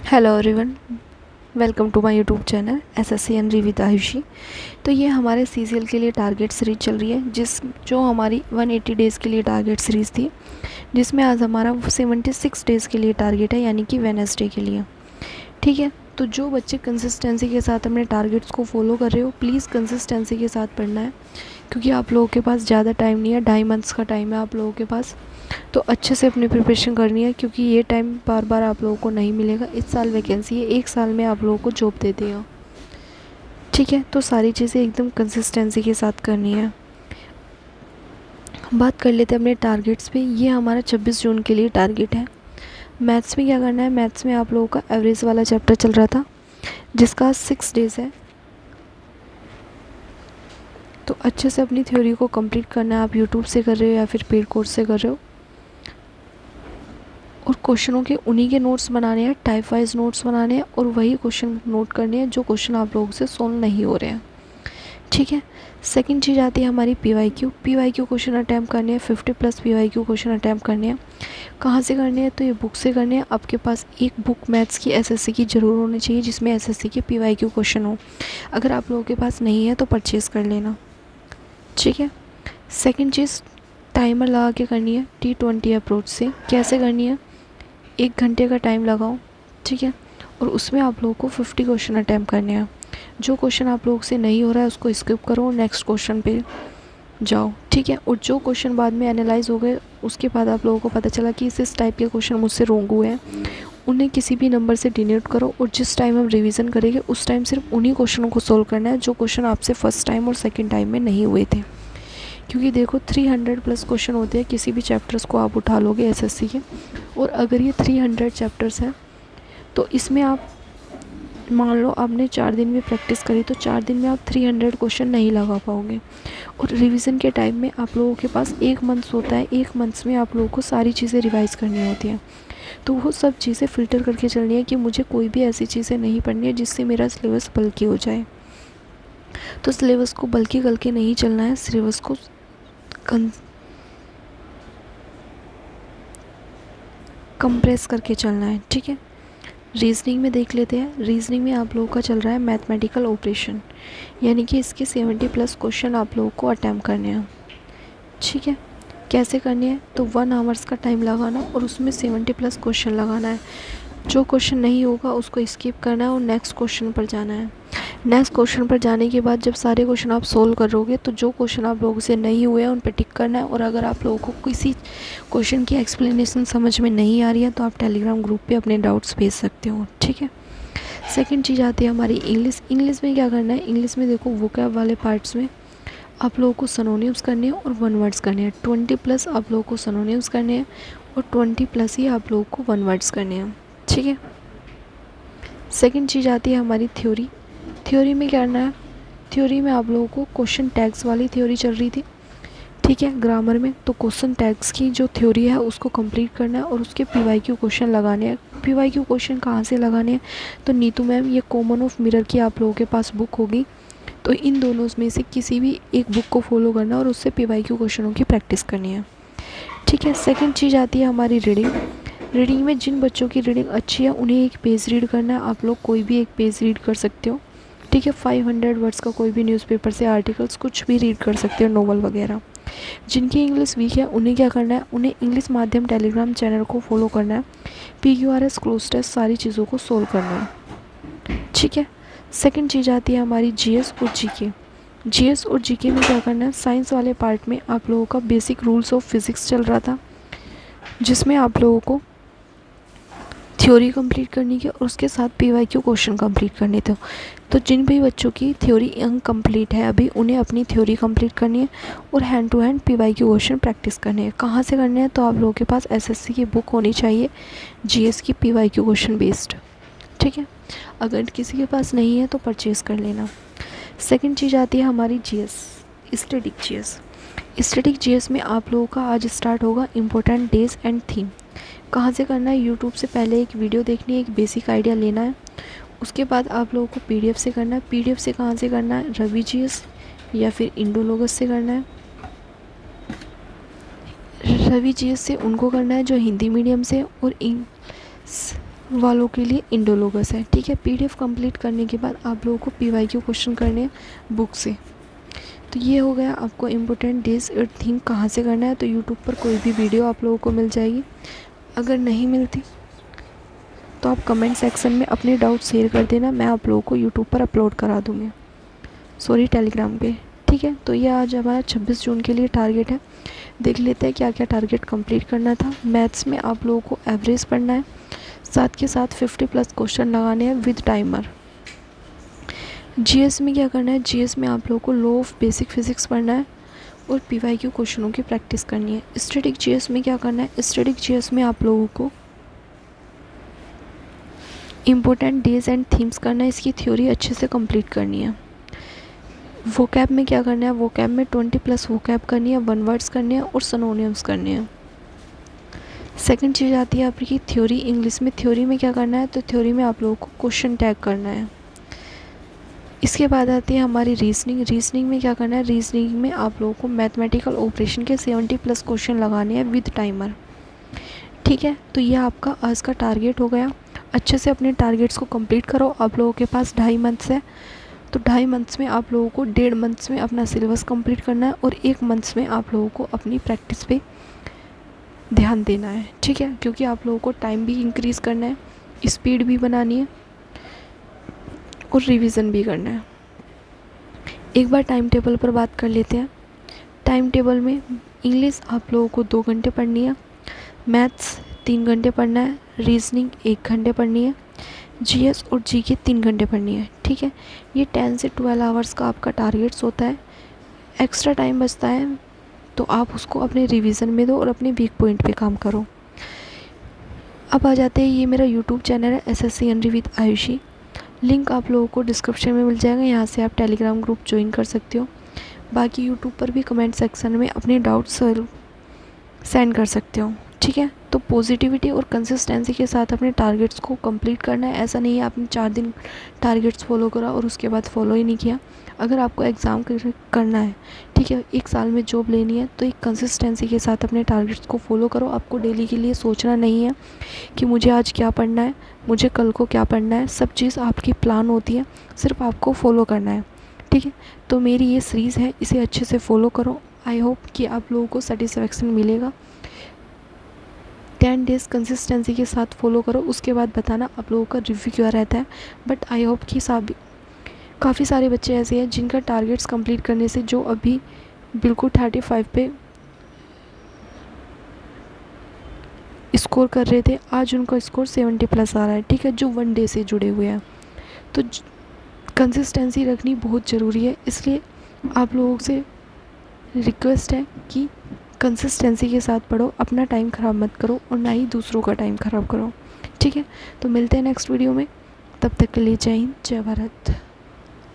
Hello everyone, welcome to my YouTube channel SSC and with Ayushi. तो ये हमारे CGL के लिए टारगेट सीरीज चल रही है जो हमारी 180 डेज़ के लिए टारगेट सीरीज़ थी, जिसमें आज हमारा 76 डेज़ के लिए टारगेट है, यानी कि वेडनेसडे के लिए। ठीक है, तो जो बच्चे कंसिस्टेंसी के साथ अपने टारगेट्स को फॉलो कर रहे हो, प्लीज़ कंसिस्टेंसी के साथ पढ़ना है, क्योंकि आप लोगों के पास ज़्यादा टाइम नहीं है, 2.5 मंथ्स का टाइम है आप लोगों के पास। तो अच्छे से अपनी प्रिपरेशन करनी है, क्योंकि ये टाइम बार बार आप लोगों को नहीं मिलेगा। इस साल वैकेंसी है, 1 साल में आप लोगों को जॉब दे देगा। ठीक है, तो सारी चीज़ें एकदम कंसिस्टेंसी के साथ करनी है। बात कर लेते हैं अपने टारगेट्स पे। ये हमारा 26 जून के लिए टारगेट है। मैथ्स में क्या करना है, मैथ्स में आप लोगों का एवरेज वाला चैप्टर चल रहा था, जिसका 6 डेज़ है। तो अच्छे से अपनी थ्योरी को कंप्लीट करना है। आप यूट्यूब से कर रहे हो या फिर पेड कोर्स से कर रहे हो, और क्वेश्चनों के उन्हीं के नोट्स बनाने हैं, टाइप वाइज नोट्स बनाने हैं, और वही क्वेश्चन नोट करने हैं जो क्वेश्चन आप लोगों से सॉल्व नहीं हो रहे हैं। ठीक है, सेकंड चीज़ आती है हमारी पीवाईक्यू क्वेश्चन अटैम्प्ट करने हैं, 50+ पीवाईक्यू क्वेश्चन अटैम्प्ट करने हैं। कहाँ से करने हैं, तो ये बुक से करने हैं। आपके पास एक बुक मैथ्स की एसएससी की ज़रूर होनी चाहिए, जिसमें एसएससी के पीवाईक्यू क्वेश्चन हो। अगर आप लोगों के पास नहीं है तो परचेज़ कर लेना। ठीक है, सेकेंड चीज़ टाइमर लगा के करनी है, T20 अप्रोच से। कैसे करनी है, 1 घंटे का टाइम लगाओ। ठीक है, और उसमें आप लोगों को 50 क्वेश्चन अटैम्प्ट करने हैं। जो क्वेश्चन आप लोगों से नहीं हो रहा है उसको स्किप करो, नेक्स्ट क्वेश्चन पे जाओ। ठीक है, और जो क्वेश्चन बाद में एनालाइज हो गए, उसके बाद आप लोगों को पता चला कि इस टाइप के क्वेश्चन मुझसे रोंग हुए हैं, उन्हें किसी भी नंबर से डिनोट करो, और जिस टाइम हम रिवीजन करेंगे उस टाइम सिर्फ उन्हीं क्वेश्चनों को सोल्व करना है जो क्वेश्चन आपसे फर्स्ट टाइम और सेकेंड टाइम में नहीं हुए थे। क्योंकि देखो 300+ क्वेश्चन होते हैं, किसी भी चैप्टर्स को आप उठा लोगे एसएससी के, और अगर ये 300 चैप्टर्स हैं तो इसमें आप मान लो आपने 4 दिन में प्रैक्टिस करी, तो 4 दिन में आप 300 क्वेश्चन नहीं लगा पाओगे। और रिवीजन के टाइम में आप लोगों के पास 1 मंथ होता है, 1 मंथ में आप लोगों को सारी चीज़ें रिवाइज़ करनी होती हैं। तो वो सब चीज़ें फ़िल्टर करके चलनी है कि मुझे कोई भी ऐसी चीज़ें नहीं पढ़नी है जिससे मेरा सिलेबस बल्कि हो जाए। तो सिलेबस को बल्कि करके नहीं चलना है, सिलेबस को कंप्रेस करके चलना है। ठीक है, रीजनिंग में देख लेते हैं। रीजनिंग में आप लोगों का चल रहा है मैथमेटिकल ऑपरेशन, यानी कि इसके 70+ क्वेश्चन आप लोगों को अटैम्प्ट करने हैं। ठीक है, कैसे करने हैं, तो 1 आवर्स का टाइम लगाना और उसमें 70+ क्वेश्चन लगाना है। जो क्वेश्चन नहीं होगा उसको स्किप करना है और नेक्स्ट क्वेश्चन पर जाना है। नेक्स्ट क्वेश्चन पर जाने के बाद जब सारे क्वेश्चन आप सोल्व करोगे, तो जो क्वेश्चन आप लोगों से नहीं हुए हैं उन पर टिक करना है। और अगर आप लोगों को किसी क्वेश्चन की एक्सप्लेनेशन समझ में नहीं आ रही है तो आप टेलीग्राम ग्रुप पे अपने डाउट्स भेज सकते हो। ठीक है, सेकंड चीज़ आती है हमारी इंग्लिश में क्या करना है, इंग्लिश में देखो वोकैब वाले पार्ट्स में आप लोगों को सिनोनिम्स करने हैं और 1 वर्ड्स करने हैं। 20+ आप लोगों को सिनोनिम्स करने हैं और 20+ ही आप लोगों को 1 वर्ड्स करने हैं। ठीक है, सेकंड चीज़ आती है हमारी थ्योरी में क्या करना है, थ्योरी में आप लोगों को क्वेश्चन टैग्स वाली थ्योरी चल रही थी। ठीक है, ग्रामर में तो क्वेश्चन टैग्स की जो थ्योरी है उसको कंप्लीट करना है और उसके पीवाईक्यू क्वेश्चन लगाने हैं। पीवाईक्यू क्वेश्चन कहाँ से लगाने हैं, तो नीतू मैम ये कॉमन ऑफ मिरर की आप लोगों के पास बुक होगी, तो इन दोनों में से किसी भी एक बुक को फॉलो करना और उससे पीवाईक्यू क्वेश्चनों की प्रैक्टिस करनी है। ठीक है, सेकंड चीज़ आती है हमारी रीडिंग में जिन बच्चों की रीडिंग अच्छी है उन्हें एक पेज रीड करना है। आप लोग कोई भी एक पेज रीड कर सकते हो। ठीक है, 500 वर्ड्स का कोई भी न्यूज़पेपर से आर्टिकल्स कुछ भी रीड कर सकते हो, नोवेल वगैरह। जिनकी इंग्लिश वीक है उन्हें क्या करना है, उन्हें इंग्लिश माध्यम टेलीग्राम चैनल को फॉलो करना है। PQRS क्लोज टेस्ट सारी चीज़ों को सोल्व करना है। ठीक है, सेकंड चीज़ आती है हमारी GS और GK में क्या करना है, साइंस वाले पार्ट में आप लोगों का बेसिक रूल्स ऑफ फिज़िक्स चल रहा था, जिसमें आप लोगों को थ्योरी कंप्लीट करनी है और उसके साथ PYQ क्वेश्चन कंप्लीट करने थे। तो जिन भी बच्चों की थ्योरी इनकम्प्लीट है अभी, उन्हें अपनी थ्योरी कंप्लीट करनी है और hand to hand PYQ question practice करने हैं। कहाँ से करने हैं, तो आप लोगों के पास SSC की बुक होनी चाहिए, GS की PYQ क्वेश्चन बेस्ड। ठीक है, अगर किसी के पास नहीं है तो परचेज़ कर लेना। सेकेंड चीज़ आती है हमारी GS, स्टैटिक GS में आप लोगों का आज स्टार्ट होगा इम्पोर्टेंट डेज एंड थीम। कहाँ से करना है, यूट्यूब से पहले एक वीडियो देखनी है, एक बेसिक आइडिया लेना है। उसके बाद आप लोगों को PDF से करना है। PDF से कहाँ से करना है, रवि GS या फिर इंडोलॉगस से करना है। रवि GS से उनको करना है जो हिंदी मीडियम से, और वालों के लिए इंडोलोगस है, ठीक है। पीडीएफ कंप्लीट करने के बाद आप लोगों को पीवाईक्यू क्वेश्चन करने हैं बुक से। तो ये हो गया आपको इम्पोर्टेंट डेज और थिंग कहाँ से करना है। तो यूट्यूब पर कोई भी वीडियो आप लोगों को मिल जाएगी, अगर नहीं मिलती तो आप कमेंट सेक्शन में अपने डाउट शेयर कर देना, मैं आप लोगों को यूट्यूब पर अपलोड करा दूँगी, सॉरी टेलीग्राम पे, ठीक है। तो ये आज हमारा 26 जून के लिए टारगेट है। देख लेते हैं क्या क्या टारगेट कंप्लीट करना था। मैथ्स में आप लोगों को एवरेज पढ़ना है, साथ के साथ 50+ क्वेश्चन लगाने हैं विद टाइमर। जीएस में क्या करना है, जीएस में आप लोगों को लॉ ऑफ बेसिक फिजिक्स पढ़ना है और पीवाईक्यू क्वेश्चनों की प्रैक्टिस करनी है। स्टैटिक जीएस में क्या करना है, स्टैटिक जीएस में आप लोगों को इम्पोर्टेंट डेज एंड थीम्स करना है, इसकी थ्योरी अच्छे से कंप्लीट करनी है। वोकैब में क्या करना है, वोकैब में 20+ वोकैब करनी है, 1 वर्ड्स करने हैं और सिनोनिम्स करने हैं। सेकंड चीज़ आती है आपकी थ्योरी। इंग्लिश में थ्योरी में क्या करना है, तो थ्योरी में आप लोगों को क्वेश्चन टैग करना है। इसके बाद आती है हमारी रीजनिंग। रीजनिंग में क्या करना है, रीजनिंग में आप लोगों को मैथमेटिकल ऑपरेशन के 70+ क्वेश्चन लगाने हैं विद टाइमर, ठीक है। तो ये आपका आज का टारगेट हो गया। अच्छे से अपने टारगेट्स को कंप्लीट करो। आप लोगों के पास 2.5 मंथ्स है, तो 2.5 मंथ्स में आप लोगों को 1.5 मंथ्स में अपना सिलेबस कंप्लीट करना है और 1 मंथ्स में आप लोगों को अपनी प्रैक्टिस पे ध्यान देना है, ठीक है। क्योंकि आप लोगों को टाइम भी इंक्रीज़ करना है, स्पीड भी बनानी है और रिवीजन भी करना है। एक बार टाइम टेबल पर बात कर लेते हैं। टाइम टेबल में इंग्लिश आप लोगों को 2 घंटे पढ़नी है, मैथ्स 3 घंटे पढ़ना है, रीजनिंग 1 घंटे पढ़नी है, जीएस और जीके 3 घंटे पढ़नी है, ठीक है। ये 10 से 12 आवर्स का आपका टारगेट्स होता है। एक्स्ट्रा टाइम बचता है तो आप उसको अपने रिवीजन में दो और अपने वीक पॉइंट पे काम करो। अब आ जाते हैं, ये मेरा यूट्यूब चैनल है SSC n-ary with Ayushi. Link आप लोगों को डिस्क्रिप्शन में मिल जाएगा, यहाँ से आप टेलीग्राम ग्रुप ज्वाइन कर सकते हो। बाकी यूट्यूब पर भी कमेंट सेक्शन में अपने डाउट्स सेंड कर सकते हो, ठीक है। तो पॉजिटिविटी और कंसिस्टेंसी के साथ अपने टारगेट्स को कंप्लीट करना है। ऐसा नहीं है आपने 4 दिन टारगेट्स फॉलो करा और उसके बाद फॉलो ही नहीं किया। अगर आपको एग्ज़ाम करना है, ठीक है, 1 साल में जॉब लेनी है, तो एक कंसिस्टेंसी के साथ अपने टारगेट्स को फॉलो करो। आपको डेली के लिए सोचना नहीं है कि मुझे आज क्या पढ़ना है, मुझे कल को क्या पढ़ना है। सब चीज़ आपकी प्लान होती है, सिर्फ आपको फॉलो करना है, ठीक है। तो मेरी ये सीरीज़ है, इसे अच्छे से फॉलो करो। आई होप कि आप लोगों को सेटिस्फेक्शन मिलेगा। 10 डेज़ कंसिस्टेंसी के साथ फॉलो करो, उसके बाद बताना आप लोगों का रिव्यू क्या रहता है। बट आई होप कि काफ़ी सारे बच्चे ऐसे हैं जिनका टारगेट्स कंप्लीट करने से जो अभी बिल्कुल 35 पे स्कोर कर रहे थे, आज उनका स्कोर 70+ आ रहा है, ठीक है, जो 1 डे से जुड़े हुए हैं। तो कंसिस्टेंसी रखनी बहुत ज़रूरी है, इसलिए आप लोगों से रिक्वेस्ट है कि कंसिस्टेंसी के साथ पढ़ो, अपना टाइम ख़राब मत करो और ना ही दूसरों का टाइम ख़राब करो, ठीक है। तो मिलते हैं नेक्स्ट वीडियो में, तब तक के लिए जय हिंद, जय भारत।